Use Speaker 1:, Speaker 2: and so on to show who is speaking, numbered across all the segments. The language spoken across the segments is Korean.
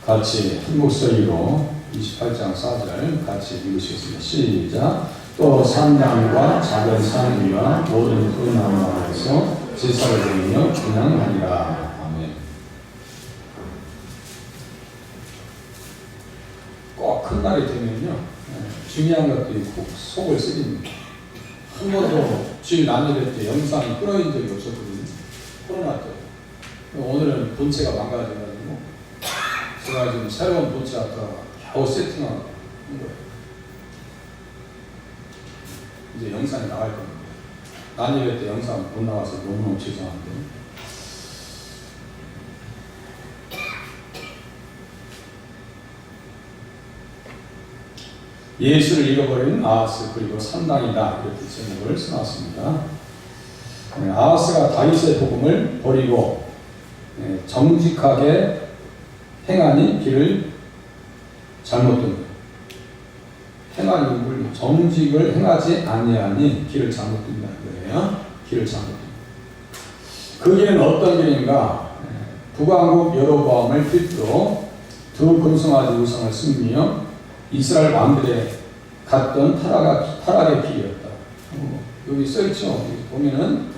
Speaker 1: 같이 한 목소리로 28장 4절 같이 읽으시겠습니다. 시작. 또 산당과 작은 산 위와 모든 그 나무 아래서 제사를 드리며 분향하리라. 아멘. 꼭 큰 날이 되면요, 중요한 것들이 꼭 속을 쓰립니다. 한 번도 주일 안예배 때 영상이 끊어진 적이 없었거든요. 코로나 때. 오늘은 본체가 망가져가지고 제가 지금 새로운 본체 갖다가 겨우 세팅하고 거예요. 이제 영상이 나갈 겁니다. 안예배 때 영상 못 나와서 너무너무 죄송한데. 예수를 잃어버린 아하스 그리고 산당이다, 이렇게 제목을 써놨습니다. 아하스가 다윗의 복음을 버리고 정직하게 행하니 길을 잘못 듭니다. 행하니 정직을 행하지 아니하니 길을 잘못 든다는 거예요. 길을 잘못 듭니다. 그 길은 어떤 길인가? 북왕국 여로보암을 필두로 두 금송아지 우상을 섬기며 이스라엘 왕들의 갔던 타락의 길이었다. 여기 써있죠. 여기 보면은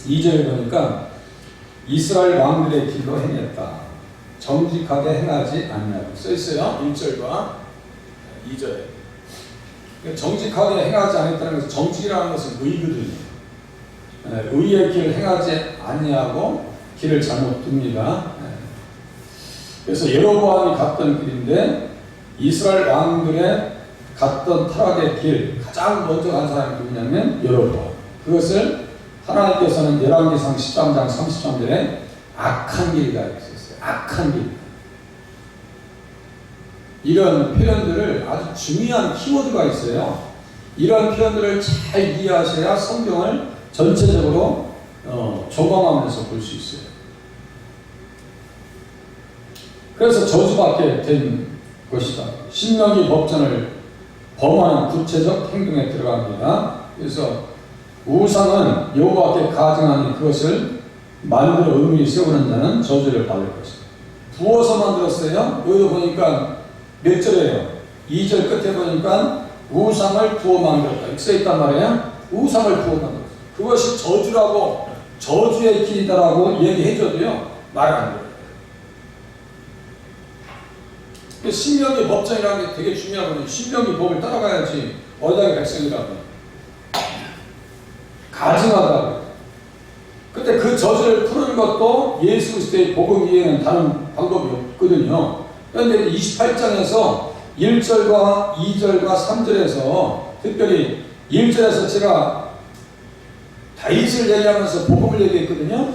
Speaker 1: 2절에 보니까 이스라엘 왕들의 길로 행했다. 정직하게 행하지 않냐고 써있어요. 1절과 2절에. 정직하게 행하지 않았다는 것은, 정직이라는 것은 의거든요. 의의 길을 행하지 아니하고 길을 잘못 둡니다. 그래서 여로보암이 갔던 길인데 이스라엘 왕들의 갔던 타락의 길, 가장 먼저 간 사람이 누구냐면 여로보암. 그것을 하나님께서는 열왕기상 13장 33절에 악한 길이다 이렇게 썼어요. 악한 길. 이런 표현들을, 아주 중요한 키워드가 있어요. 이런 표현들을 잘 이해하셔야 성경을 전체적으로 조망하면서 볼 수 있어요. 그래서 저주받게 된 것이다. 신명기 법전을 범하는 구체적 행동에 들어갑니다. 그래서 우상은 여호와께 가증하니 그것을 만들어 의문이 세우는 자는 저주를 받을 것이다. 부어서 만들었어요. 여기도 보니까 몇 절이에요? 2절 끝에 보니까 우상을 부어 만들었다 이렇게 써있단 말이에요. 우상을 부어 만들었다. 그것이 저주라고, 저주의 길이다라고 얘기해줘도요, 말 안 돼요. 신명기 법전이라는 게 되게 중요하거든요. 신명기 법을 따라가야지 어디다가 백성이라고 가증하다고. 근데 그 저주를 푸는 것도 예수 그리스도의 복음 이외에는 다른 방법이 없거든요. 그런데 28장에서 1절과 2절과 3절에서 특별히 1절에서 제가 다윗을 얘기하면서 복음을 얘기했거든요.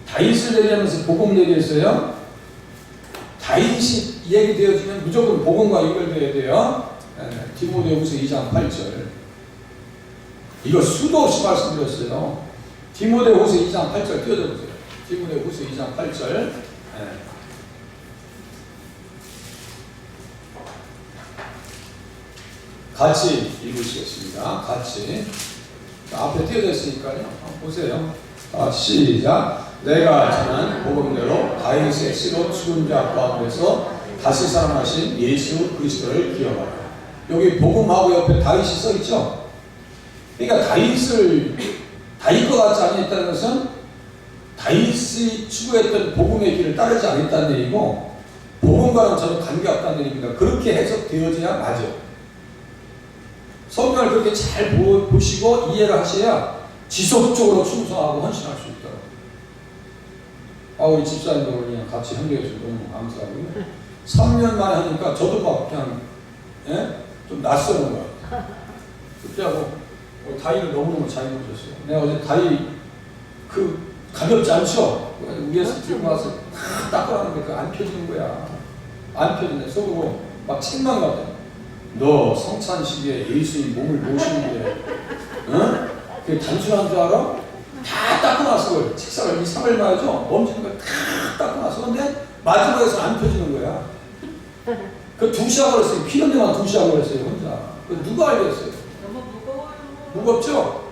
Speaker 1: 다윗을 얘기하면서 복음을 얘기했어요. 다윗이 얘기되어지면 무조건 복음과 연결되어야 돼요. 디모데후서 2장 8절. 이거 수도 없이 말씀드렸어요. 디모데후서 2장 8절 띄워줘보세요. 디모데후서 2장 8절. 같이 읽으시겠습니다. 같이. 앞에 띄워져 있으니까요. 보세요. 시작. 내가 전한 복음대로 다윗의 씨로 죽은 자 가운데서 다시 살아나신 예수 그리스도를 기억하라. 여기 복음하고 옆에 다윗이 써있죠. 그러니까 다윗과 같지 않았다는 것은 다윗이 추구했던 복음의 길을 따르지 않았다는 얘기고, 복음과는 전혀 관계없다는 얘기입니다. 그렇게 해석되어져야 맞아요. 성경을 그렇게 잘 보시고 이해를 하셔야 지속적으로 충성하고 헌신할 수 있더라고요. 우리 집사님도 그냥 같이 협력해서 너무 감사하고요. 3년 만에 하니까 저도 막 그냥 좀 낯서는 거야. 그때하고 다이를 너무너무 잘 입어줬어요. 내가 어제 다이 가볍지 않죠? 위에서 들고 와서 닦으라는데 그 안 펴지는 거야. 안 펴지네. 속으로 막 책망 같아. 너 성찬 시기에 예수님 몸을 모시는데 그게 단순한 줄 알아? 다 닦아놨어. 책상을 2-3일 말이죠. 멈추는 걸 다 닦아놨어. 근데 마지막에서 안 펴지는 거야. 그 2시간 걸렸어요. 피는데만 2시간 걸렸어요. 혼자. 누가 알겠어요?
Speaker 2: 너무 무거워요.
Speaker 1: 무겁죠?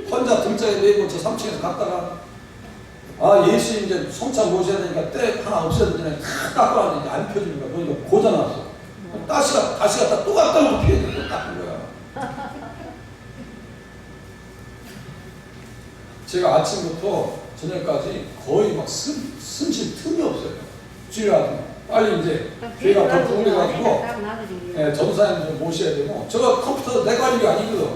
Speaker 1: 혼자 등짝에 메고 저 3층에서 갔다가 아, 예수 이제 성찬 모셔야 되니까 때 하나 없애야 되잖아요. 다 닦고 나는데 안 펴집니까? 그러니까 고장났어. 다시 갔다 또 갖다 놓고 피해야 돼. 또 닦은 거야. 제가 아침부터 저녁까지 거의 막 숨쉴 틈이 없어요. 주일하고 빨리 이제 교회가 더 부흥해가지고 전사님 좀 모셔야 되고, 저거 컴퓨터 내 관리가 아니거든.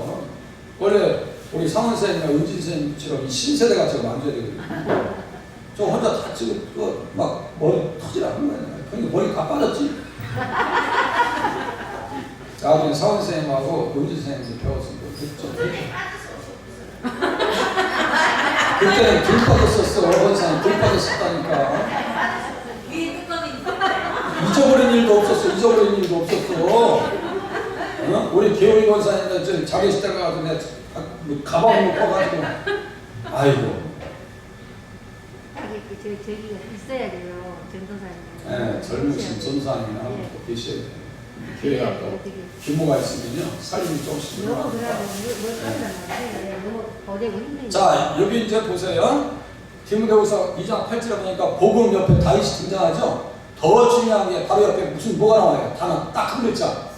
Speaker 1: 원래 우리 상원 선생님이나 은진 선생님처럼 신세대가 저거 만져야 되거든요. 저 혼자 다 지금 막 머리 터지라는 거야. 그러니까 머리 다 빠졌지. 나중에 상원 선생님하고 은진 선생님이 배웠으니까 그때는 들 빠졌었어. 원사님 들 빠졌었다니까. 잊어버린 일도 없었어. 어? 우리 개호이 원사님들 자기 시대 가서 내가 가방 묶어가지고 아이고.
Speaker 2: 저기가 있어야 돼요. 전도사님.
Speaker 1: 네, 젊으신 전도사님이나 또 계셔야 돼요. 교회가 또 규모가 있으면요 살림이 조금씩 늘어나니까. 자, 여기 이제 보세요. 디모데후서 2장 8절에 보니까 복음 옆에 다윗이 등장하죠. 더 중요한 게 바로 옆에 무슨 뭐가 나와요? 단어 딱 한 글자.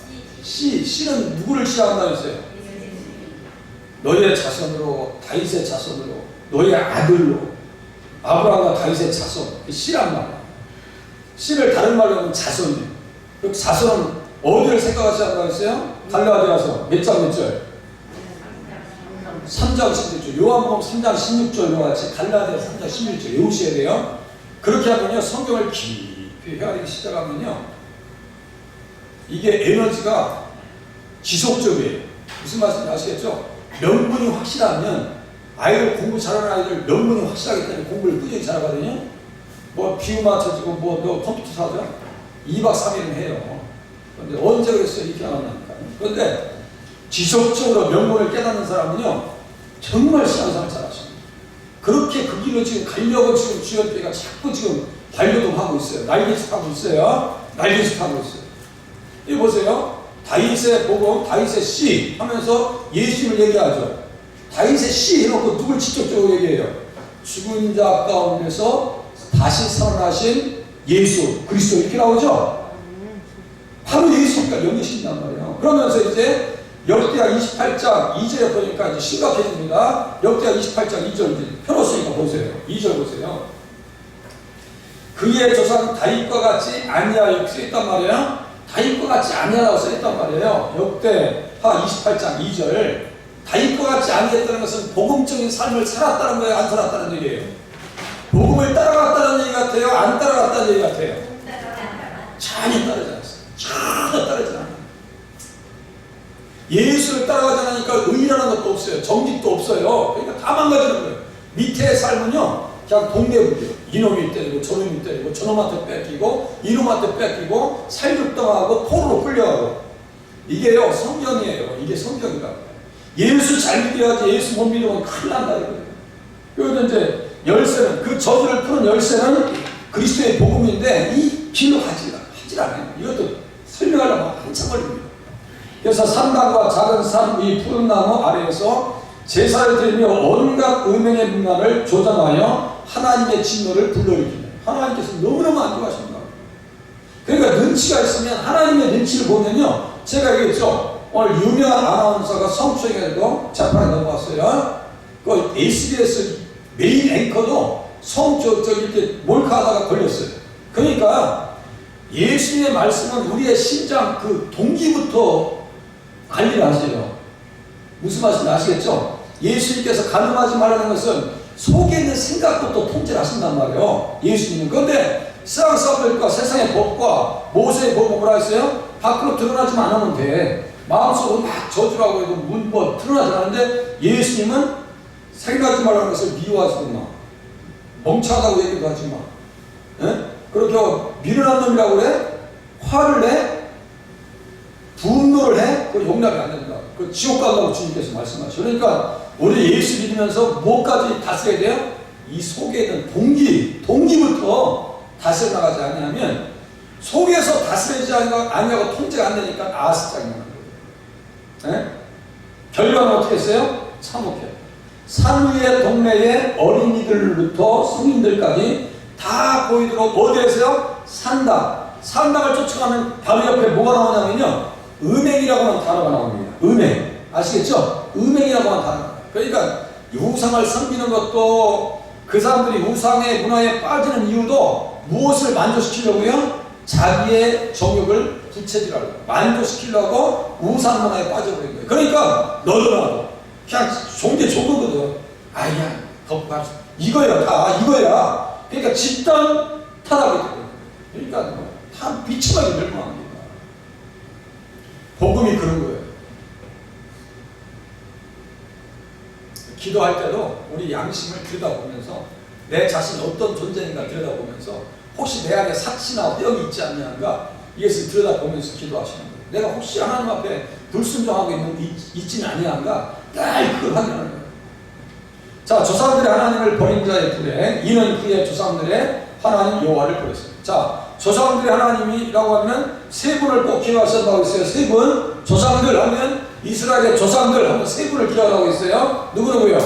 Speaker 1: 씨는 누구를 시한다 했어요? 너희의 자손으로, 다윗의 자손으로, 너희의 아들로, 아브라함과 다윗의 자손. 씨란 말이야. 씨를 다른 말로 하면 자손이에요. 그 자손은 어디를 생각하시라고 했어요? 갈라디아서 몇 장 몇 절? 3장 16절. 요한복음 3장 16절과 같이 갈라디아 3장 16절 외우셔야 돼요. 그렇게 하면요 성경을 깊이 헤아리기 시작하면요 이게 에너지가 지속적이에요. 무슨 말씀인지 아시겠죠? 명분이 확실하면 아이들 공부 잘하는 아이들 명분이 확실하기 때문에 공부를 꾸준히 잘하거든요. 뭐 비유 맞춰지고 뭐 컴퓨터 사죠? 2박 3일은 해요. 그런데 언제 그랬어요? 이렇게 안 한다니까요. 그런데 지속적으로 명분을 깨닫는 사람은요 정말 신앙생활 잘하십니다. 그렇게 그 길로 지금 가려고 지금 주연배가 자꾸 지금 반려동하고 있어요. 날개짓하고 있어요. 날개짓하고 있어요. 이 보세요. 다윗의 복음, 다윗의 씨 하면서 예수님을 얘기하죠. 다윗의 씨 해놓고 누굴 직접적으로 얘기해요? 죽은 자 가운데서 다시 살아나신 예수 그리스도 이렇게 나오죠. 바로 예수니까 연계신단 말이에요. 그러면서 이제 역대하 28장 2절에 보니까 이제 심각해집니다. 역대하 28장 2절 이제 펴놓으니까 보세요. 2절 보세요. 그의 조상 다윗과 같이 아니하여 쓰였단 말이에요. 다윗과 같이 아니하라고 쓰였단 말이에요. 역대하 28장 2절. 다윗과 같이 아니했다는 것은 복음적인 삶을 살았다는 거예요? 안 살았다는 얘기예요? 복음을 따라갔다는 얘기 같아요? 안 따라갔다는 얘기 같아요? 전혀 따르지 않았어요. 전혀 따르지 않아요. 예수를 따라가지 않으니까 의라는 것도 없어요. 정직도 없어요. 그러니까 다 망가지는 거예요. 밑에의 삶은요 그냥 동네북이에요. 이놈이 때리고 저놈이 때리고 저놈한테 뺏기고 이놈한테 뺏기고 살육당하고 포로로 끌려가고 이게요 성경이에요. 이게 성경이다. 예수 잘 믿어야지. 예수 못 믿으면 큰일 난다 이거예요. 그래서 이제 열쇠는 그 저주를 푸는 열쇠는 그리스도의 복음인데 이 길로 하질 않아요. 이것도 설명하려면 한참 걸립니다. 그래서 산당과 작은 산 위 푸른 나무 아래에서 제사를 드리며 온갖 음행의 문화를 조장하여 하나님의 진노를 불러일으키는 하나님께서 너무너무 안 좋아하십니다. 그러니까 눈치가 있으면 하나님의 눈치를 보면요 제가 얘기했죠. 오늘 유명한 아나운서가 성추행에도 재판에 넘어갔어요. 그 SBS 메인 앵커도 이렇게 몰카하다가 걸렸어요. 그러니까 예수님의 말씀은 우리의 심장 그 동기부터 관리를 하세요. 무슨 말씀인지 아시겠죠? 예수님께서 가늠하지 말라는 것은 속에 있는 생각부터 통제를 하신단 말이에요. 예수님은. 그런데 세상 사람들과 세상의 법과 모세의 법은 뭐라 했어요? 밖으로 드러나지만 않으면 돼. 마음속으로 막 저주라고 해도 드러나지 않는데 예수님은 생각하지 말라는 것을 미워하지도 마. 멍청하다고 얘기도 하지 마. 에? 그렇게 미련한 놈이라고 그래? 화를 내? 분노를 해? 그 용납이 안 된다. 그 지옥 간다고 주님께서 말씀하시죠. 그러니까 우리 예수 믿으면서 뭐까지 다스려야 돼요? 이 속에 있는 동기부터 다스려 나가지 않으면 속에서 다스리지 않냐고 통제가 안 되니까 아스짱이 나는 거예요. 결과는 어떻게 했어요? 참혹해요. 산 위의 동네의 어린이들부터 성인들까지 다 보이도록 어디에서요? 산당을 쫓아가면 바로 옆에 뭐가 나오냐면요, 음행이라고 하는 단어가 나옵니다. 음행. 아시겠죠? 음행이라고 하는 단어. 그러니까 우상을 섬기는 것도, 그 사람들이 우상의 문화에 빠지는 이유도 무엇을 만족시키려고요? 자기의 정욕을 부채질하려고, 만족시키려고 우상 문화에 빠져버린 거예요. 그러니까 너도 나도 그냥 종교 거거든. 아야, 덮밥 이거야, 다 이거야. 그러니까 집단 타락이 되거든요. 그러니까 다 비참하게 멸망합니다. 복음이 그런 거예요. 기도할 때도 우리 양심을 들여다보면서 내 자신이 어떤 존재인가 들여다보면서 혹시 내 안에 사치나 병이 있지 않냐가 이것을 들여다보면서 기도하시는 거예요. 내가 혹시 하나님 앞에 불순종하고 있지는 아니한가 날 그걸 확인하는 거예요. 자, 조상들의 하나님을 버린 자의 불에 이는 그의 조상들의 하나님 여호와를 버렸습니다. 자, 조상들의 하나님이라고 하면 세 분을 꼭 기억하신다고 했어요. 세 분. 조상들 하면 이스라엘의 조상들 하면 세 분을 기억하고 있어요. 누구누구요?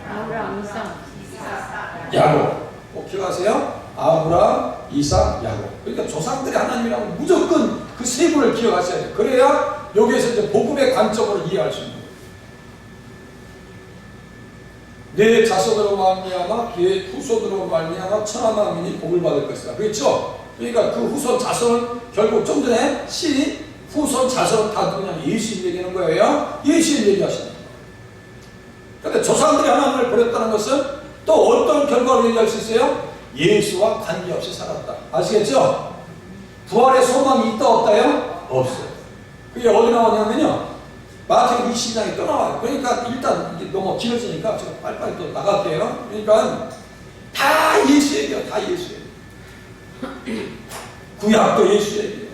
Speaker 2: 아브라함, 이삭,
Speaker 1: 야곱. 꼭 기억하세요. 아브라함, 이삭, 야곱. 그러니까 조상들의 하나님이라고 무조건 그 세 분을 기억하셔야 돼요. 그래야 여기에서 이제 복음의 관점으로 이해할 수 있는 거예요. 내 자손으로 말미암아 그의 후손으로 말미암아 천하 만민이 복을 받을 것이다. 그렇죠? 그러니까 그 후손 자손은 결국 좀 전에 시 후손 자손은 다 누구냐면 예수님 얘기하는 거예요. 예수님 얘기하시는 거예요. 그런데 조상들이 하나님을 버렸다는 것은 또 어떤 결과로 얘기할 수 있어요? 예수와 관계없이 살았다. 아시겠죠? 부활의 소망이 있다 없다요? 없어요. 그게 어디 나오냐면요, 마태복음 20장에 또 나와요. 그러니까 일단 이게 너무 길어지니까 제가 빨리빨리 또 나갈게요. 그러니까 다 예수 얘기예요. 다 예수 얘기. 구약도 예수 얘기예요.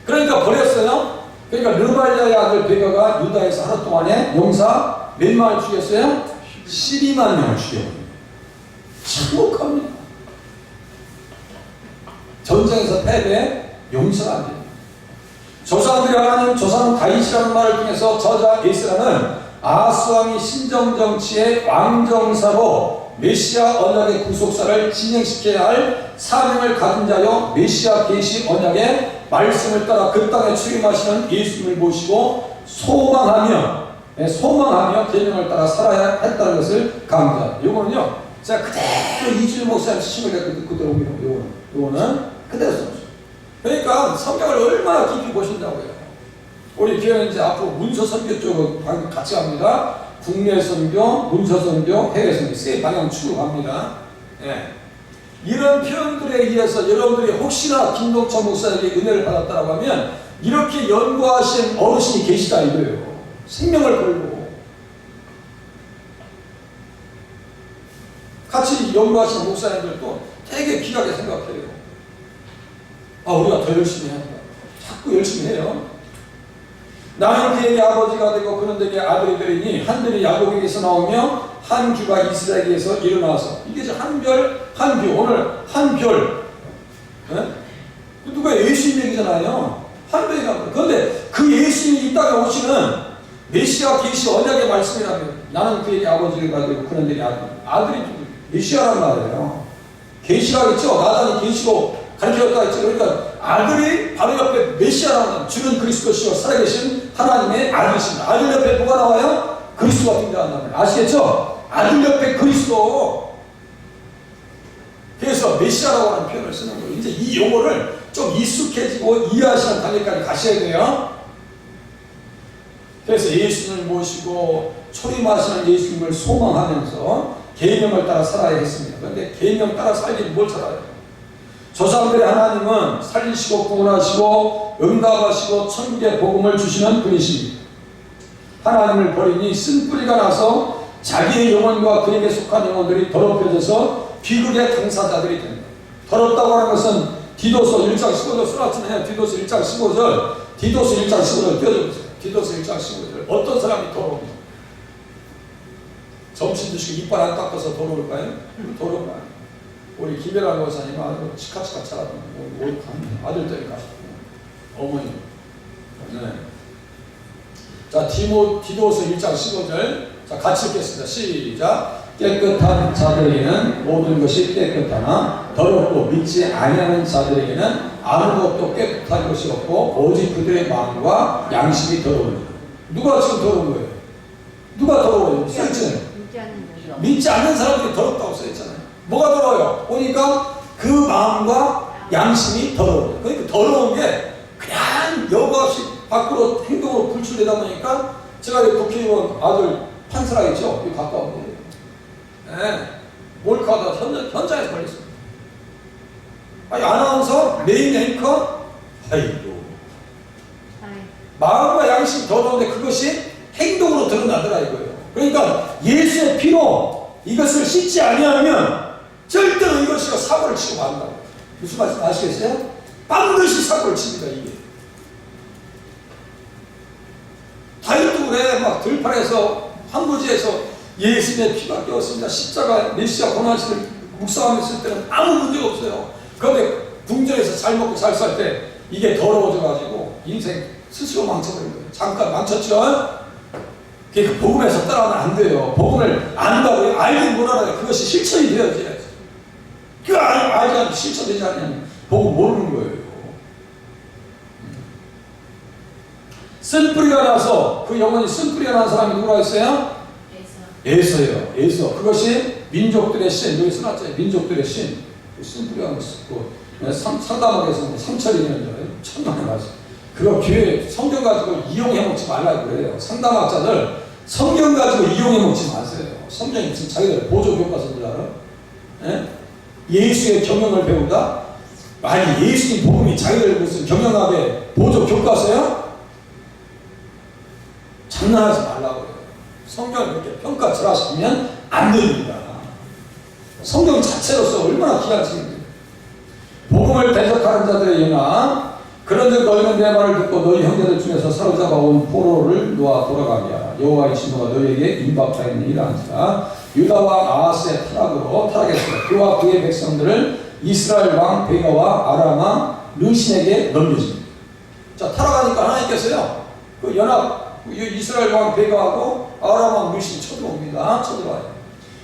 Speaker 1: 그러니까 버렸어요. 그러니까 르발리아의 아들 베가가 유다에서 하루 동안에 용사 몇 명을 죽였어요? 12만 명을 죽였어요. 참혹합니다. 전쟁에서 패배, 용서가 안 됩니다. 조상들이 하나님, 조상 다윗이라는 말을 통해서 저자 에스라는 아하스왕이 신정정치의 왕정사로 메시아 언약의 구속사를 진행시켜야 할 사명을 가진 자여 메시아 계시 언약의 말씀을 따라 그 땅에 출임하시는 예수님을 모시고 소망하며 계명을 따라 살아야 했다는 것을 강조합니다. 이거는요, 제가 그대로 이주일 목사님 시침을 그대로 옵니다. 이거는 그대로 써주세요. 그러니까 성경을 얼마나 깊이 보신다고요. 우리 교회는 이제 앞으로 문서 선교 쪽으로 같이 갑니다. 국내 선교, 문서 선교, 해외 선교 세 방향 축으로 갑니다. 예. 이런 표현들에 의해서 여러분들이 혹시나 김동천 목사에게 은혜를 받았다고 하면 이렇게 연구하신 어르신이 계시다 이거예요. 생명을 걸고 같이 연구하시는 목사님들도 되게 귀하게 생각해요. 아, 우리가 더 열심히 해야 한다. 자꾸 열심히 해요. 나는 그에게 아버지가 되고 그는 내게 아들이 되리니 한들이 야곱에게서 나오며 한 규가 이스라엘에게서 일어나서, 이게 이제 한별, 한규, 오늘 한별. 네? 누가 예수님 얘기잖아요. 한별이라고. 그런데 그 예수님이 이 땅에 오시는 메시아 계시 언약의 말씀이라면 나는 그에게 아버지가 되고 그는 내게 아들이 메시아란 말이에요. 계시라고 했죠. 나단이 계시로 가르쳤다 했죠. 그러니까 아들이 바로 옆에 메시아라는 주는 그리스도시와 살아계신 하나님의 아들이십니다. 아들 옆에 뭐가 나와요? 그리스도가 등장한단 말이에요. 아시겠죠? 아들 옆에 그리스도. 그래서 메시아라고 하는 표현을 쓰는 거예요. 이제 이 용어를 좀 익숙해지고 이해하시는 단계까지 가셔야 돼요. 그래서 예수님을 모시고 초림하시는 예수님을 소망하면서 계명을 따라 살아야 했습니다. 그런데 계명 따라 살기는 뭘 살아요? 조상들의 하나님은 살리시고 구원하시고 응답하시고 천국의 복음을 주시는 분이십니다. 하나님을 버리니 쓴뿌리가 나서 자기의 영혼과 그에게 속한 영혼들이 더럽혀져서 비극의 당사자들이 됩니다. 더럽다고 하는 것은 디도서 1장 15절 쓰라치네요. 디도서 1장 15절, 디도서 1장 15절 띄워줘보세요. 디도서 1장 15절. 어떤 사람이 더러워요? 점심 드시고 이빨 안 닦아서 더러울까요? 더러운 거 아니에요. 우리 김배란 여사님 아주 치카치카 잘하던 아들 때문에 가셨고 어머니. 네. 자, 디도서 1장 15절. 자, 같이 읽겠습니다. 시작. 깨끗한 자들에게는 모든 것이 깨끗하나 더럽고 믿지 아니하는 자들에게는 아무것도 깨끗한 것이 없고 오직 그들의 마음과 양심이 더러운. 누가 지금 더러운 거예요? 누가 더러워요? 써있잖아요. 믿지 않는 사람들이 더럽다고 써있잖아요. 뭐가 더러워요? 보니까 그 마음과 양심이 더러워요. 그러니까 더러운 게 그냥 여과 없이 밖으로 행동으로 불출되다 보니까 제가 국회의원 아들 판사라겠죠? 여기 가까운 거예요. 네. 몰카하다 현장에서 걸렸어요. 아니, 아나운서, 메인 앵커, 아이고. 마음과 양심이 더러운데 그것이 행동으로 드러나더라 이거예요. 그러니까 예수의 피로 이것을 씻지 아니하면 절대로 이것이 사고를 치고 만다고. 무슨 말씀 아시겠어요? 반드시 사고를 칩니다, 이게. 다윗도 그래, 막 들판에서 황무지에서 예수의 피가 끼었습니다. 십자가 메시아 고난식을 묵상하면서 있을 때는 아무 문제가 없어요. 그런데 궁전에서 잘 먹고 잘 살 때 이게 더러워져가지고 인생 스스로 망쳐버린 거예요. 잠깐 망쳤죠? 그러니까 복음에서 따라하면 안 돼요. 복음을 안다고요? 알긴 못 알아요. 그것이 실천이 되어야지. 그 알지 않고 실천되지 않으면 복음 모르는 거예요. 쓴뿌리가 나서 그 영혼이 쓴뿌리가 난 사람이 누구라 했어요? 에서예요. 에서. 그것이 민족들의 신. 여기 써놨죠. 민족들의 신. 쓴뿌리가 났고 상담학에서 상철이면 천만에 맞아. 그거 교회 성경 가지고 이용해 먹지 말라고 그래요. 상담학자들 성경 가지고 이용해 먹지 마세요. 성경이 무슨 자기들 보조 교과서인 알아? 예? 예수의 경영을 배우다? 아니, 예수님 복음이 자기들 무슨 경영학의 보조 교과서요? 장난하지 말라고 그래요. 성경을 이렇게 평가절하시면 안 됩니다. 성경 자체로서 얼마나 귀한 책인지. 복음을 대적하는 자들의 연합. 그런즉 너희는 내 말을 듣고 너희 형제들 중에서 사로잡아온 포로를 놓아 돌아가며 여호와의 진노가 너희에게 임박하였느니라 한지라. 유다와 아하스의 타락했으며 그와 그의 백성들을 이스라엘 왕 베가와 아람 왕 르신에게 넘겨줍니다. 자, 타락하니까 하나님께서요 그 연합 이스라엘 왕 베가하고 아람 왕 르신이 쳐들어와요.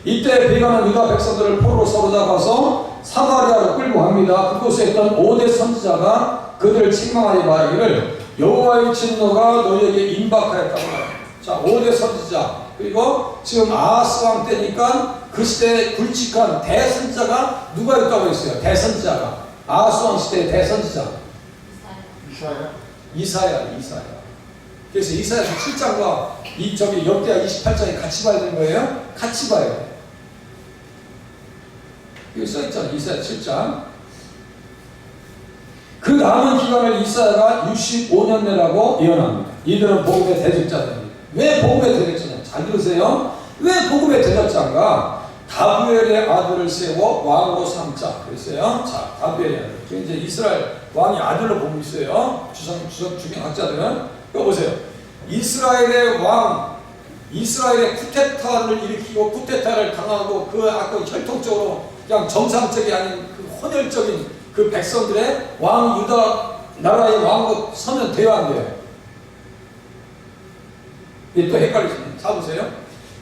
Speaker 1: 이때 베가는 유다 백성들을 포로로 사로잡아서 사마리아로 끌고 갑니다. 그곳에 있던 5대 선지자가 그들을 책망하여 말하기를 여호와의 진노가 너희에게 임박하였다고 해요. 자, 5대 선지자 그리고 지금 아하스 왕 때니까 그 시대에 굵직한 대선지자가 누가 있다고 했어요? 대선지자가 아하스 왕 시대의 대선지자 이사야. 그래서 이사야서 7장과 역대하 28장이 같이 봐야 되는 거예요? 같이 봐야 돼요. 여기 써있잖아요. 이사야 7장. 그 남은 기간을 이사야가 65년 내라고 예언합니다. 이들은 복음의 대적자들입니다. 왜 복음의 대적자냐? 잘 들으세요. 왜 복음의 대적자인가? 다부엘의 아들을 세워 왕으로 삼자 그랬어요. 자, 다부엘의 아들. 이제 이스라엘 왕이 아들로 보고 있어요. 주경학자들은. 이거 보세요. 이스라엘의 왕, 이스라엘의 쿠데타를 일으키고 쿠데타를 당하고 그 아까 혈통적으로 그냥 정상적이 아닌 그 혼혈적인 그 백성들의 왕 유다 나라의 왕으로 서면 돼야 안 돼요? 이게 또 헷갈리시네. 자 보세요.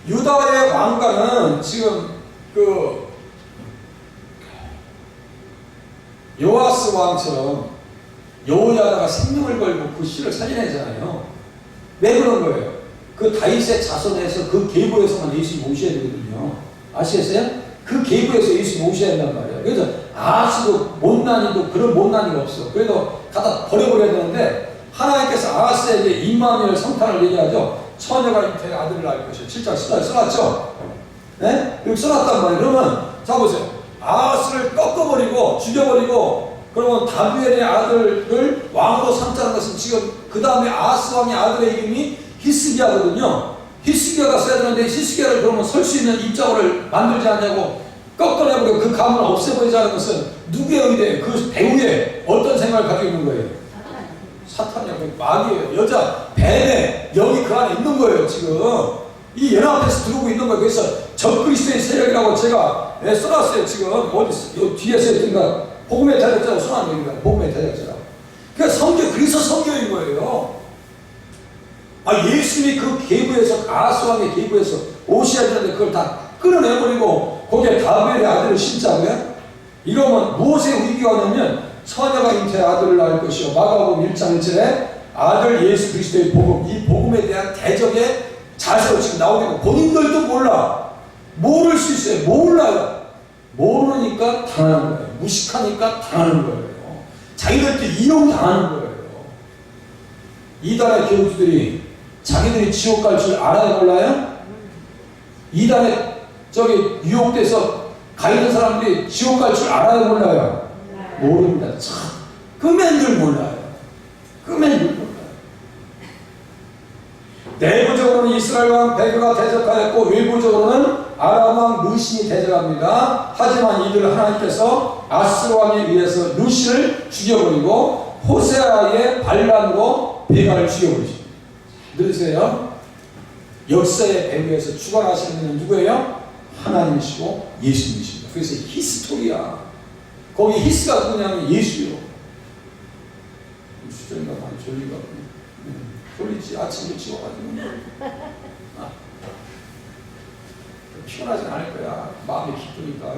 Speaker 1: 유다의 왕가는 지금 그 요아스 왕처럼 여호야다가 생명을 걸고 그 씨를 살려내잖아요. 왜 그런 거예요? 그 다윗의 자손에서 그 계보에서만 예수님 오셔야 되거든요. 아시겠어요? 그 계보에서 예수님 오셔야 된단 말이에요. 그래서 아하스도 못난이도 그런 못난이가 없어. 그래도 갖다 버려버려야 되는데 하나님께서 아하스에게 임마누엘 성탄을 얘기하죠. 처녀가 잉태의 아들을 낳을 것이요. 7장 14절 써놨죠? 네? 여기 써놨단 말이에요. 그러면 자 보세요. 아하스를 꺾어버리고 죽여버리고 그러면 다부엘의 아들을 왕으로 삼자는 것은 지금 그 다음에 아하스 왕의 아들의 이름이 히스기야거든요. 히스기야가 써야 되는데 히스기야를 그러면 설 수 있는 입장을 만들지 않냐고 꺾어내버리고 그 가문을 없애버리자는 것은 누구의 의대예요? 그 배후에 어떤 생각을 가지고 있는 거예요? 사탄이라고 마귀예요. 여자 뱀에 여기 그 안에 있는 거예요. 지금 이 연합에서 들어오고 있는 거예요. 그래서 적그리스도의 세력이라고 제가 써놨어요. 지금 어디 뒤에서 있던가 복음의 대적자라고 써놨는 겁니다. 복음의 대적자라고. 그러니까 성경 그래서 성경인 거예요. 예수님이 그 계보에서 아수왕의 계보에서 오셔야 되는데 그걸 다 끌어내버리고 거기에 다벨의 아들을 심자고요? 이러면 무엇의 위기가 오냐면 처녀가 잉태의 아들을 낳을 것이요 마가복음 1장 1절에 아들 예수 그리스도의 복음, 이 복음에 대한 대적의 자세로 지금 나오고 본인들도 몰라. 모를 수 있어요. 몰라요. 모르니까 당하는 거예요. 무식하니까 당하는 거예요. 자기들도 이용당하는 거예요. 이단의 교주들이 자기들이 지옥 갈 줄 알아야 몰라요? 이단에 유혹돼서 가 있는 사람들이 지옥 갈 줄 알아야 몰라요? 모릅니다. 참 끄맨들 몰라요. 끄맨들 몰라요. 내부적으로는 이스라엘 왕 베그가 대적하였고 외부적으로는 아람 왕 르신이 대적합니다. 하지만 이들 하나님께서 아스르 왕에 의해서 르신을 죽여버리고 호세아의 반란으로 베가를 죽여버리십니다. 들으세요? 역사의 배후에서 주관하시는 분은 누구예요? 하나님이시고 예수님이십니다. 그래서 히스토리야. 거기 히스가 누구냐면 예수요. 수정이가 많이 졸리가 졸리지. 아침에 지워가지고 피곤하진 않을 거야. 마음이 기쁘니까.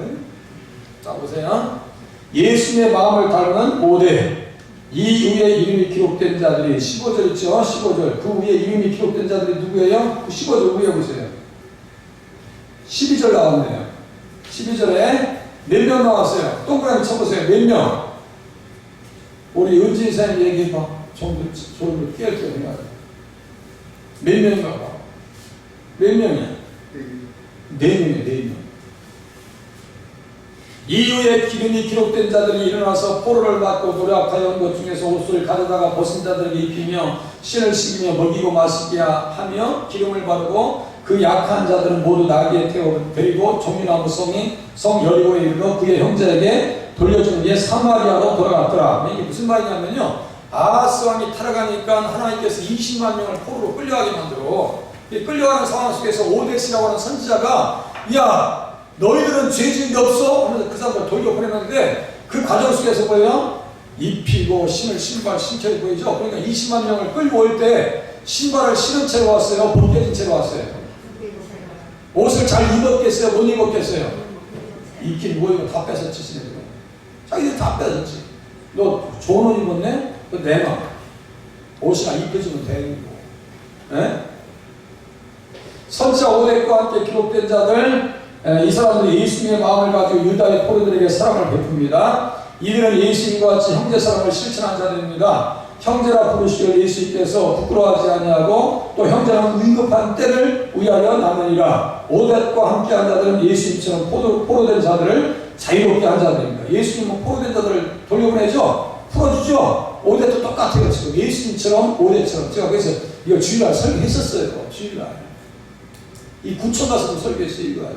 Speaker 1: 자 보세요. 예수님의 마음을 다루는 5대 이 위에 이름이 기록된 자들이 15절 있죠? 15절 그 위에 이름이 기록된 자들이 누구예요? 그 15절 위에 보세요. 12절 나왔네요. 12절에 몇 명 나왔어요? 동그라미 쳐보세요. 몇 명? 우리 은진 사님 얘기해봐. 좀 깨알게 생각해. 몇 명인가 봐. 몇 명이야? 4명이야. 4명. 이후에 기름이 기록된 자들이 일어나서 포로를 받고 노력하여 온 것 중에서 옷을 가져다가 벗은 자들에게 입히며 신을 신기며 먹이고 마시게 하며 기름을 바르고 그 약한 자들은 모두 나귀에 태워 데리고 종려나무 성 여리고에 이르러 그의 형제에게 돌려주는 게 사마리아로 돌아갔더라. 이게 무슨 말이냐면요. 아하스 왕이 타락하니까 하나님께서 20만 명을 포로로 끌려가게 만들어. 끌려가는 상황 속에서 오데스라고 하는 선지자가 야 너희들은 죄 지은 게 없어? 하면서 그 사람을 돌려보내는데 그 과정 속에서 뭐예요? 입히고 신켜야 보이죠? 그러니까 20만 명을 끌고 올 때 신발을 신은 채로 왔어요? 벗겨진 채로 왔어요? 옷을 잘 입었겠어요? 못 입었겠어요? 입긴 뭐 이거 다 뺏었지 지네들. 자기들 다 뺏었지. 너 좋은 옷 입었네? 그거 내놔. 옷이나 입혀주면 되는 거. 네? 선지자 오देख과 함께 기록된 자들 이 사람들이 예수님의 마음을 가지고 유다의 포로들에게 사랑을 베풉니다. 이들은 예수님과 같이 형제 사랑을 실천한 자들입니다. 형제라 부르시어 예수님께서 부끄러워하지 아니하고 또 형제는 위급한 때를 위하여 남으니라. 오뎃과 함께한 자들은 예수님처럼 포로된 자들을 자유롭게 한 자들입니다. 예수님은 포로된 자들을 돌려보내죠. 풀어주죠. 오뎃도 똑같아요. 지금 예수님처럼 오뎃처럼 제가 그래서 이거 주일날 설교했었어요. 주일날 이 구청 가서도 설교했어요. 이거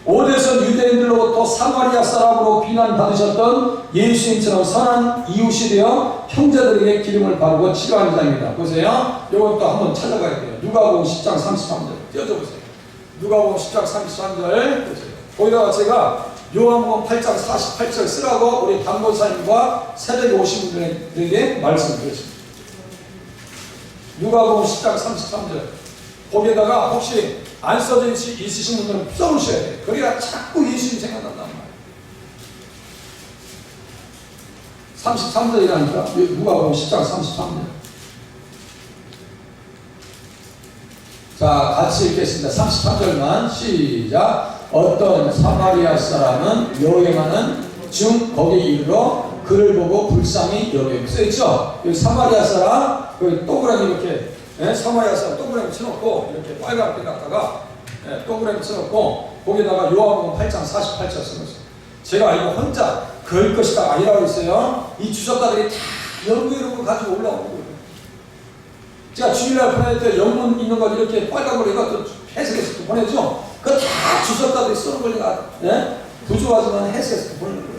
Speaker 1: 오뎃은 유대인들로부터 사마리아 사람으로 비난받으셨던 예수님처럼 선한 이웃이 되어 형제들에게 기름을 바르고 치료하는 자입니다. 보세요. 이것도 한번 찾아가야 돼요. 누가복음 10장 33절 띄워줘보세요. 누가복음 10장 33절 보세요. 거기다가 제가 요한복음 8장 48절 쓰라고 우리 담보사님과 새벽에 오신 분들에게 말씀드렸습니다. 누가복음 10장 33절 거기에다가 혹시 안 써져 있으신 분들은 써보셔야 돼요. 그래야 자꾸 예수님 생각난단 말이에요. 33절이라니까 누가복음 10장 33절. 자 같이 읽겠습니다. 33절만 시작. 어떤 사마리아 사람은 여행하는 중 거기에 이르러 그를 보고 불쌍히 여겨. 써있죠? 여기 사마리아 사람 그 동그라미 이렇게 사마리아 사람 동그라미 쳐놓고 이렇게 빨갛게 갖다가 동그라미 쳐놓고 거기다가 요한복음 8장 48절 써놓았어요. 제가 이거 혼자 그럴 것이다 아니라고 했어요. 이 주석가들이 다 이런 거 가지고 올라오는 거예요. 제가 주일날 보낼 때 영문 있는 거 이렇게 빨간 걸 해가 또 해석해서 또 보내죠. 그거 다 주석가들이 쓰는 걸 내가 부조하지만 해석해서 또 보내는 거예요.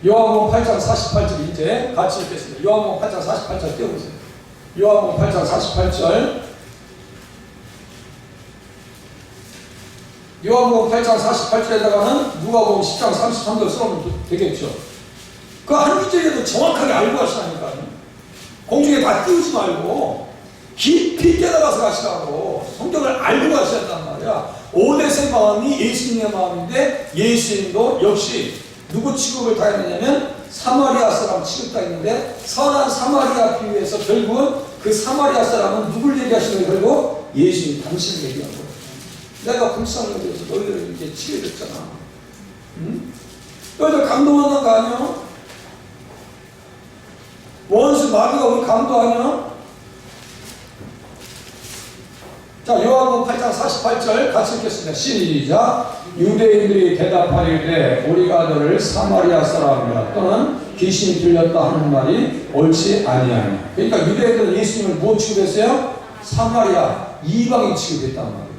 Speaker 1: 요한복음 8장 48절 이제 같이 읽겠습니다. 요한복음 8장 48절 띄워보세요. 요한복음 8장 48절 요한복음 8장 48절에다가는 누가복음 10장 33절 써놓으면 되겠죠. 그 그 한 구절이라도 정확하게 알고 가시라니까요. 공중에 다 띄우지 말고 깊이 깨달아서 가시라고. 성경을 알고 가셔야 한단 말이야. 오데스의 마음이 예수님의 마음인데 예수님도 역시 누구 취급을 당했느냐면 사마리아 사람 취급당했는데 선한 사마리아 비유에서 결국은 그 사마리아 사람은 누굴 얘기하시는 거예요? 결국 예수님 당신을 얘기한 거예요. 내가 불쌍을 위해서 너희들을 이렇게 치료했잖아. 응? 너희들 감동하는 거 아니야? 원수 마귀가 우리 감동하냐? 자, 요한복음 8장 48절 같이 읽겠습니다. 시작. 유대인들이 대답하리되 우리가 너를 사마리아 사람이라 또는 귀신이 들렸다 하는 말이 옳지 아니하니. 그러니까 유대인들은 예수님을 뭐 취급했어요? 사마리아 이방인 취급했단 말이에요.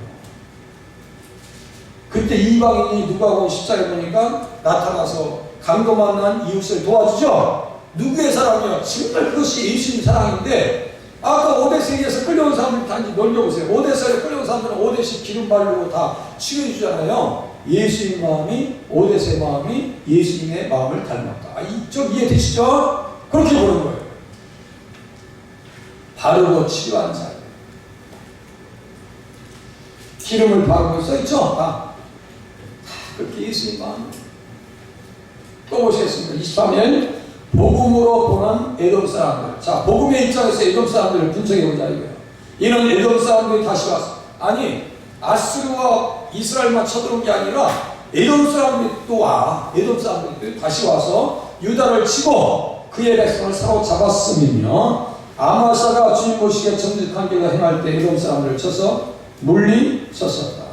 Speaker 1: 그때 이방인이 누가복음 14에 보니까 나타나서 강도 만난 이웃을 도와주죠. 누구의 사랑이요? 정말 그것이 예수님 사랑인데 아까 오데스에서 끌려온 사람들 단지 놀려보세요. 오데스에 끌려온 사람들은 오데스 기름 바르고 다 치료해주잖아요. 예수님 마음이 오데스의 마음이 예수님의 마음을 닮았다. 좀 이해되시죠? 그렇게 보는 거예요. 바르고 치료한 사람. 기름을 바르고 써있죠? 그렇게 예수님 마음. 또 보시겠습니다. 23년 복음으로 보는 에돔 사람들. 자, 복음의 입장에서 에돔 사람들을 분석해보자 이거예요. 이런 에돔 사람들이 다시 와서 아니 아수르와 이스라엘만 쳐들어온 게 아니라 에돔 사람들이 또 와. 에돔 사람들이 다시 와서 유다를 치고 그의 백성을 사로잡았으면요 아마사가 주님 보시기에 정직한 길을 행할 때 에돔 사람들을 쳐서 물리쳤었다.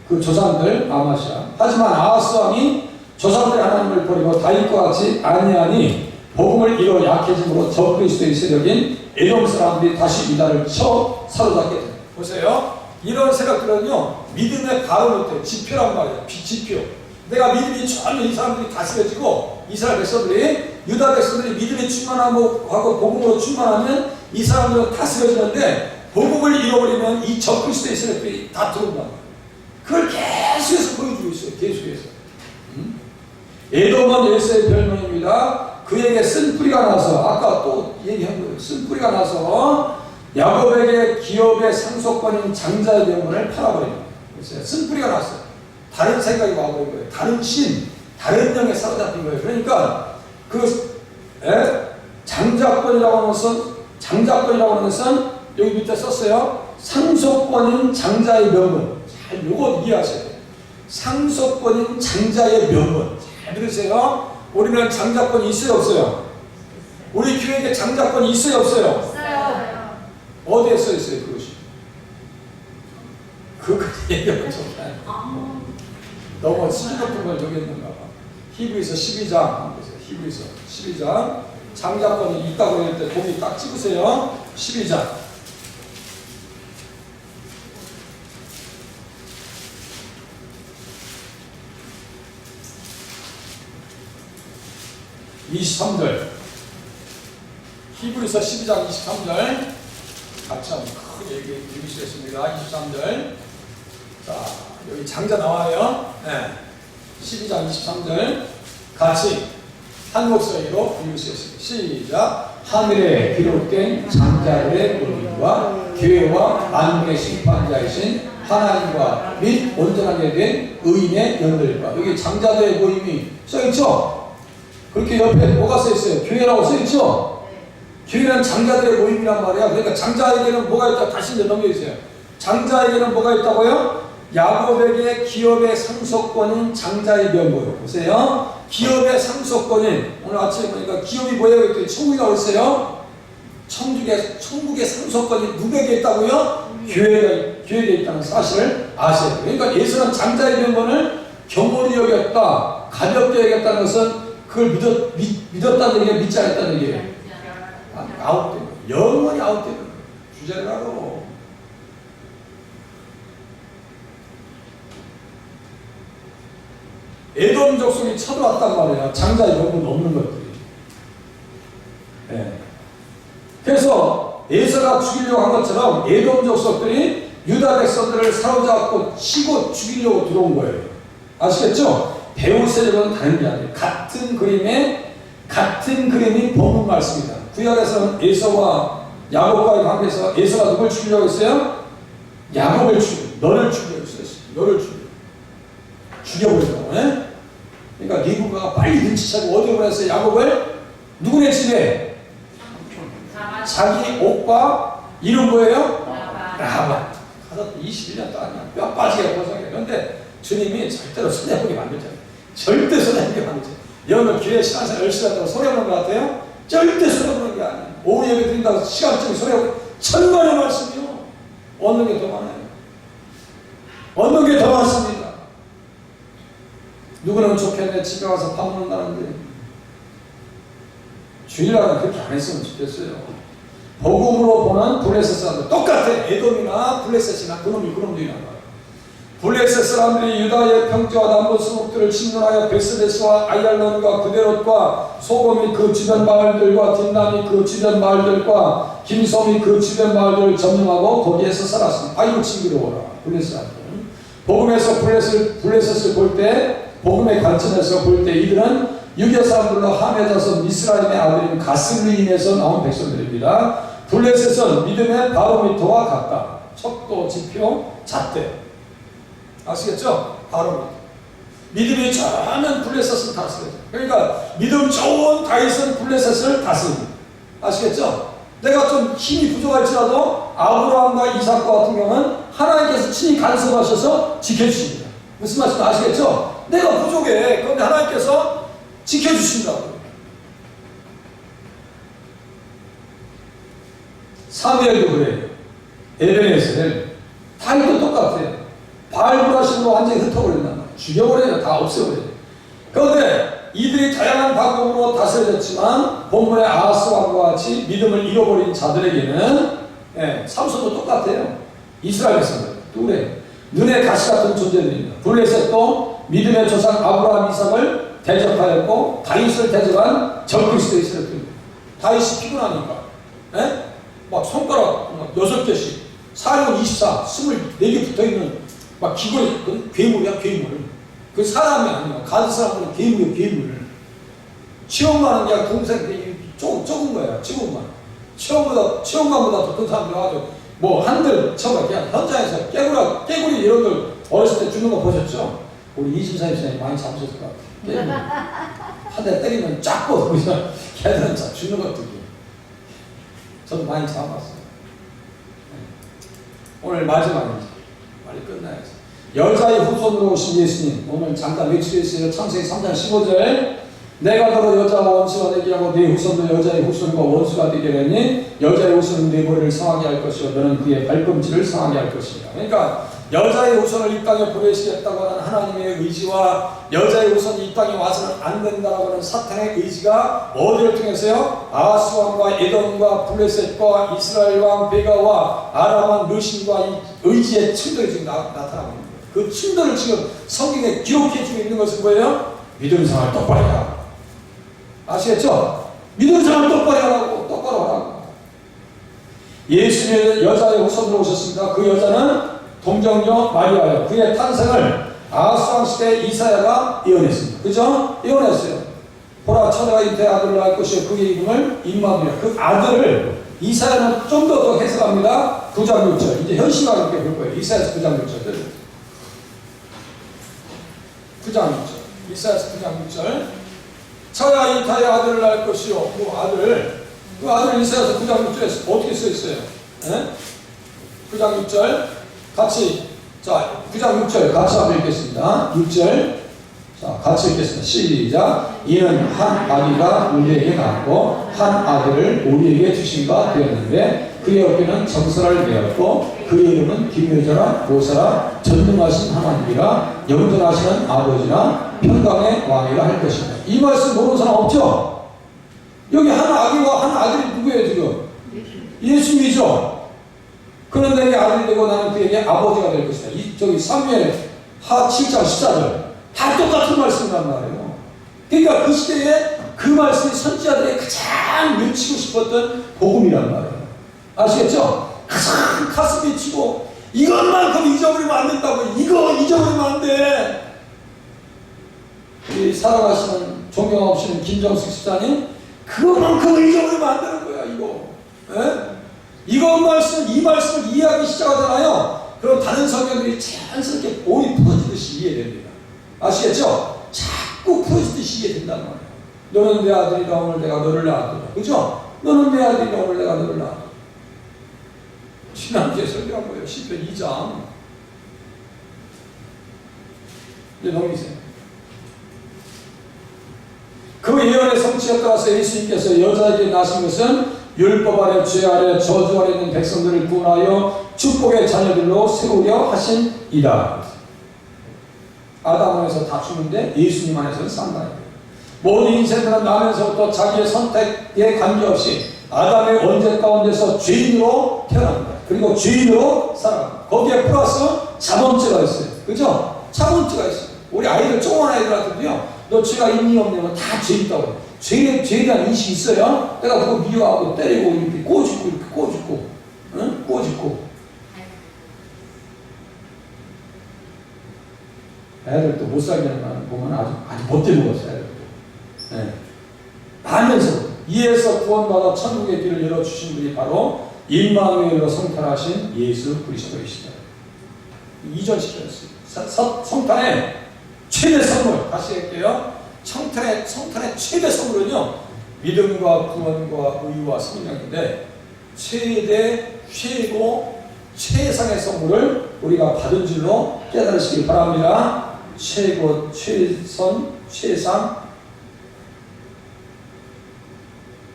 Speaker 1: 그 조상들 아마시아. 하지만 아하스 왕이 조상들의 하나님을 버리고 다윗과 같이 아니하니 복음을 이뤄 약해짐으로 적그리스도의 세력인 에돔 사람들이 다시 유다를 쳐 사로잡게 됩니다. 보세요. 이런 생각들은요 믿음의 바로미터 지표란 말이에요. 지표. 내가 믿음이 전혀 이 사람들이 다스려지고 이스라엘 백성들이 유다 백성들이 믿음이 충만하고 복음으로 충만하면 이 사람들은 다스려지는데 복음을 잃어버리면 이 적그리스도의 세력들이 다 들어온단 말이에요. 그걸 계속해서 보여주고 있어요. 계속해서. 에돔은 예수의 별명입니다. 그에게 쓴 뿌리가 나서 아까 또 얘기한 거예요. 쓴 뿌리가 나서 야곱에게 기업의 상속권인 장자의 명분을 팔아버립니다. 쓴 뿌리가 났어요. 다른 생각이 와버린 거예요. 다른 신, 다른 영에 사로잡힌 거예요. 그러니까 그 장자권이라고 하는 것은 여기 밑에 썼어요. 상속권인 장자의 명분. 잘 요거 이해하셔야 돼요. 상속권인 장자의 명분. 잘 들으세요. 우리는 장자권이 있어요, 없어요? 우리 교회에 장자권이 있어요, 없어요?
Speaker 2: 없어요.
Speaker 1: 어디에 써 있어요, 그것이? 그거 얘기하면 좋다. 너무 시기 높은 걸 저기 했는가 봐. 히브리서 12장 한번 보세요. 히브리서 12장. 장자권이 있다고 할 때 동이 딱 찍으세요. 12장. 23절. 히브리서 12장 23절. 같이 한번 크게 얘기해 드리시겠습니다. 23절. 자, 여기 장자 나와요. 네. 12장 23절. 같이 한 목소리로 읽으시겠습니다. 시작. 하늘에 기록된 장자들의 모임과 교회와 만국의 심판자이신 하나님과 및 온전하게 된 의인의 영들과. 여기 장자들의 모임이 써있죠? 그렇게 옆에 뭐가 써있어요? 교회라고 써있죠? 교회는 장자들의 모임이란 말이야. 그러니까 장자에게는 뭐가 있다? 다시 이제 넘겨주세요. 장자에게는 뭐가 있다고요? 야곱에게 기업의 상속권인 장자의 명분. 보세요. 기업의 상속권인, 오늘 아침에 보니까 기업이 뭐예요? 그랬더니 천국이라고 했어요. 천국의 상속권이 누구에게 있다고요? 교회에 있다는 사실을 아세요. 그러니까 예수는 장자의 명분을 경홀히 여겼다, 가볍게 여겼다는 것은 그걸 믿었다는 얘기예요? 믿지 않았다는 얘기예요? 아웃된 거예요. 영원히 아웃된 거예요. 주제를 하고. 에돔 족속이 쳐들어왔단 말이에요. 장자의 명분 없는 것들이. 네. 그래서 에서가 죽이려고 한 것처럼 에돔 족속들이 유다 백성들을 사로잡고 치고 죽이려고 들어온 거예요. 아시겠죠? 배우 세력은 다른 게 아니에요. 같은 그림이 본문 말씀이다. 구약에서는 에서와 야곱과의 관계에서 에서가 누굴 죽이려고 했어요? 야곱을 너를 죽이려고 했어요. 너를 죽여버리려고. 예? 그러니까 리브가가 빨리 눈치채고 어디로 보냈어요? 야곱을? 누구네 집에? 자기 오빠 이름 뭐예요? 라반. 가서 21년도 아니야. 뼈 빠지게 고생해. 그런데 주님이 절대로 손해보게 만들잖아요. 절대 손해보게 만들잖아요. 여러분 교회 신앙생활 열심히 한다고 손해보는 것 같아요? 절대 손해보는 게 아니에요. 오후 예배 드린다고 시간쯤 손해보고 천만의 말씀이요. 얻는 게 더 많아요. 얻는 게 더 많습니다. 누구는 좋겠네. 집에 가서 밥 먹는다는데 주일날은 그렇게 안 했으면 좋겠어요. 복음으로 보는 블레셋 사람들 똑같아. 에돔이나 블레셋이나 그놈도 있는 거야. 블레셋 사람들이 유다의 평지와 남부 수국들을 침노하여 베스레스와 아얄론과 그데롯과 소돔이 그 주변 마을들과 딘난이 그 주변 마을들과 김솜이 그 주변 마을들을 점령하고 거기에서 살았습니다. 아이고 징그러워라. 블레셋 사람들은 복음에서 블레셋을 볼 때, 복음의 관점에서 볼 때 이들은 유교 사람들로 함해져서 미스라임의 아들인 가슬리인에서 나온 백성들입니다. 블레셋은 믿음의 바로미터와 같다. 척도, 지표, 잣대. 아시겠죠? 바로미터. 믿음이 좋으면 블레셋을 다스려요. 그러니까 믿음 좋은 다윗은 블레셋을 다스립니다. 아시겠죠? 내가 좀 힘이 부족할지라도 아브라함과 이삭과 같은 경우는 하나님께서 친히 간섭하셔서 지켜주십니다. 무슨 말인지 아시겠죠? 내가 부족해. 그런데 하나님께서 지켜주신다고. 사무엘도 그래요. 에베네셀. 다윗도 똑같아요. 바알브라신으로 완전히 흩어버린단 말이에요. 죽여버려요. 다 없애버려요. 그런데 이들이 다양한 방법으로 다스려졌지만 본문의 아하스 왕과 같이 믿음을 잃어버린 자들에게는 삼손도 똑같아요. 이스라엘 백성들 또 그래요. 눈에 가시 같은 존재들입니다. 블레셋도 믿음의 조상 아브라함 이삭을 대적하였고 다윗을 대적한 적그리스도 이스라엘입니다. 다윗이 피곤하니까 막 손가락 6개씩 4년 24, 24개 붙어있는 막 기골이 괴물이야 괴물. 그 사람이 아니야. 가드 사람은 괴물이야 괴물. 치원만은 그냥 동생 조금 거야. 치원만보다 더 큰 사람들 와가지고 뭐 한들 쳐봐. 그냥 현장에서 깨구리 이런 걸 어렸을 때 주는 거 보셨죠? 우리 이진사 입사님 많이 잡으셨을 것 같아요. 한 대 때리면 쫙 뻗으면 걔들은 주는 것들이. 저도 많이 잡아봤어요. 오늘 마지막입니다. 빨리 끝나야지. 여자의 후손으로 오신 예수님. 오늘 잠깐 외치겠어요. 창세기 3장 15절. 내가 너로 여자와 원수가 되게 하고 네 후손도 여자의 후손과 원수가 되게 하니 여자의 후손은 네 머리를 상하게 할 것이요 너는 그의 발꿈치를 상하게 할 것이다. 그러니까 여자의 후손을 이 땅에 보내시겠다고 하는 하나님의 의지와 여자의 후손이 이 땅에 와서는 안 된다라고 하는 사탄의 의지가 어디를 통해서요? 아하스 왕과 에돔과 블레셋과 이스라엘 왕 베가와 아람 왕 르신과 이 의지의 충돌이 지금 나타나고 있는 거예요. 그 충돌을 지금 성경에 기록해주고 있는 것은 뭐예요? 믿음 생활 똑바로 하라고. 아시겠죠? 믿음 생활 똑바로 하라고. 예수님의 여자의 후손으로 오셨습니다. 그 여자는 동정녀 마리아요. 그의 탄생을 아하스 왕 시대 이사야가 예언했습니다. 그죠? 예언했어요. 보라 처녀가 잉태의 아들을 낳을 것이요 그의 이름을 임마누엘. 그 아들을 이사야는 좀 더 해석합니다. 9장 6절. 이제 현실과 함께 볼 거예요. 이사야서 9장 6절. 9장 6절. 이사야서 9장 6절. 처녀가 잉태의 아들을 낳을 것이요. 그 아들 이사야서 9장 6절에 어떻게 써 있어요? 9장 6절. 같이, 자, 9장 6절 같이 한번 읽겠습니다. 6절. 자, 같이 읽겠습니다. 시작. 이는 한 아기가 우리에게 낳았고, 한 아들을 우리에게 주신 바 되었는데, 그의 어깨는 정사를 메었고, 그의 이름은 기묘자라, 모사라, 전능하신 하나님이라, 영존하시는 아버지라, 평강의 왕이라 할 것입니다. 이 말씀 모르는 사람 없죠? 여기 한 아기와 한 아들이 누구예요, 지금? 예수님이죠? 그런 내게 아들이 되고 나는 그에게 아버지가 될 것이다. 저기 사무엘 하 7장 14절. 다 똑같은 말씀이란 말이에요. 그러니까 그 시대에 그 말씀이 선지자들이 가장 외치고 싶었던 복음이란 말이에요. 아시겠죠? 가장 가슴이 치고 이것만큼 잊어버리면 안 된다고. 이거 잊어버리면 안 돼. 살아가시는 존경하시는 김정숙 집사님 그것만큼 잊어버리면 안 되는 거야 이거. 예? 이거 말씀, 이 말씀을 이해하기 시작하잖아요. 그럼 다른 성경들이 자연스럽게 볼이 풀어지듯이 이해됩니다. 아시겠죠? 자꾸 풀어지듯이 이해된단 말이에요. 너는 내 아들이다 오늘 내가 너를 낳았다. 그죠? 너는 내 아들이다 오늘 내가 너를 낳았다. 지난주에 설교한 거예요. 시편 2장. 이제 넘기세요. 그 예언의 성취에 따라서 예수님께서 여자에게 나신 것은 율법 아래 죄 아래 저주 아래 있는 백성들을 구원하여 축복의 자녀들로 세우려 하신이다. 아담 안에서 다 죽는데 예수님 안에서는 산다는 거예요. 모든 인생들은 나면서부터 자기의 선택에 관계없이 아담의 원죄 가운데서 죄인으로 태어납니다. 그리고 죄인으로 살아갑니다. 거기에 플러스 자본죄가 있어요. 그죠? 자본죄가 있어요. 우리 아이들, 조그만 아이들한테도요, 너 죄가 있니 없냐면 다 죄 있다고 해요. 죄에 대한 인식이 있어요. 내가 그거 미워하고 때리고 이렇게 꼬집고 이렇게 꼬집고, 응? 꼬집고. 애들도 못 살게 보면 아주 못돼 먹었어요. 애들도. 네. 알면서 이에서 구원받아 천국의 길을 열어주신 분이 바로 임마누엘로 성탄하신 예수 그리스도이시다. 2절 10절이었어요. 성탄의 최대 선물, 다시 할게요. 성탄의 최대 선물은요, 믿음과 구원과 의와 성령인데, 최대, 최고, 최상의 선물을 우리가 받은 줄로 깨달으시기 바랍니다. 최고, 최선, 최상,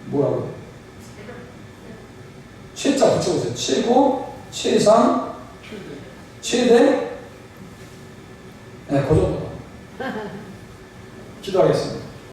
Speaker 1: 뭐라고요? 최자 붙여보세요. 최고, 최상, 최대. 네, 그 정도. 기도하겠습니다.